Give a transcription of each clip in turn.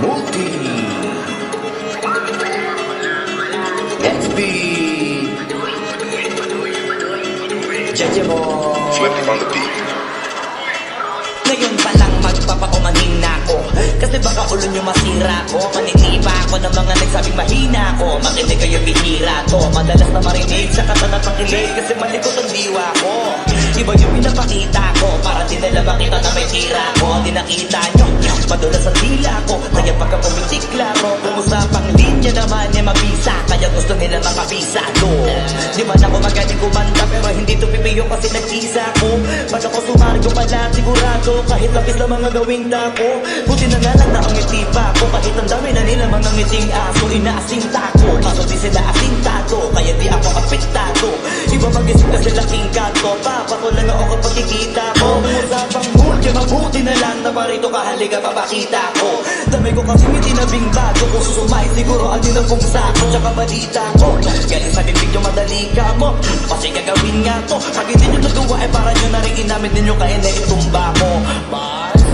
Multi XB JJ Boy Flip on the beat. Ngayon pa lang magpapakumanin na ako kasi baka ulo nyo masira ko. Manitiba ako ng mga nagsabing mahina ko. Makinig kayo bihira to. Madalas na marinig sa kata na pakilig kasi malikot ang diwa ko. Iba yung pinapakita ko para di nila makita na may tira ko. Di nakita nyo, madulas ang dila ko. Kaya pagka pumitikla ko, pumusapang linya naman eh mabisa. Kaya gusto nila makabisa do. Di man ako magaling kumanta pero hindi to pipiyo kasi nagkisa ko. Pag ako sumargo pala sigurado kahit lapis na mga gawing tako. Buti na nga lang na ang itipa ko. Kahit ang dami na nila mga ngiting aso. Inaasinta ko, kaso di sila asintado. Kaya di ako apektado. Iba mag-isip kasi laking gato. Papa ko lang ako kapag kikita ko. Usapang mood, yung mabuti na lang na parito kahaliga papakita ko. Dami ko kasi hindi nabing bago. Kung susumay siguro ang dinagong sako. Tsaka balita ko galing sa bibig yung madali ka mo. Kasi gagawin nga to. Pag hindi nyo nagawa ay para nyo na rin inamit ninyo kaya na itumba mo.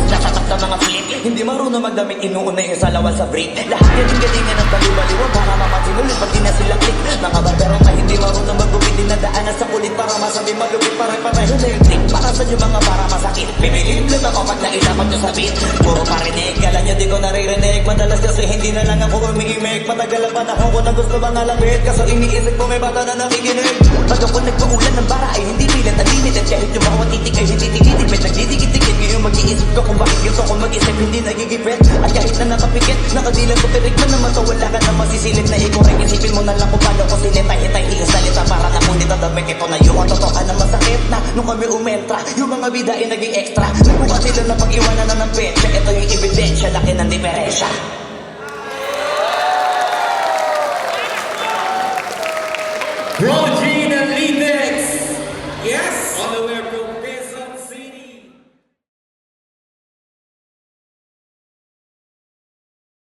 Nakatak na mga flip. Hindi marunong magdamit, inuuna yung salawan sa break. Lahat galing-galingan ng baliw-baliwan para mapansin ulit pag di na sila click. Mga barbero na hindi marunong magupit, dinadaanan sa kulit para masabi malupit. Pare-pareho na yung trick para sa nyo mga para masakit. Bibilim lang ako pag nailapat nyo sa beat. Puro parinig, kala nyo di ko naririnig. Madalas kasi hindi na lang ako umimik. Matagal ang panahon ko na gusto bang alabit. Kaso iniisip ko may bata na nakikinig. Pag ako nagpaulan ng bara ay hindi pilit at limited. Kahit yung mga titik ay hindi tinitipid. Nagdidikit-dikit ngayon mag-iisip ko kung bakit gusto ko mag-isip hindi nagigipit. At kahit na nakapikit, nakadilan ko pirik mo naman to. Wala ka na masisilip na ikaw rin. Isipin mo na lang kung paano ko sinitay-hitay. Iyasalita para na kung ditadamit ito na yung totoo na masakit na. Nung kami umentra, yung mga bida ay naging extra. Nagbuka sila na pag-iwanan na ng petsa. Ito yung ebidensya, laki ng diferensya. Round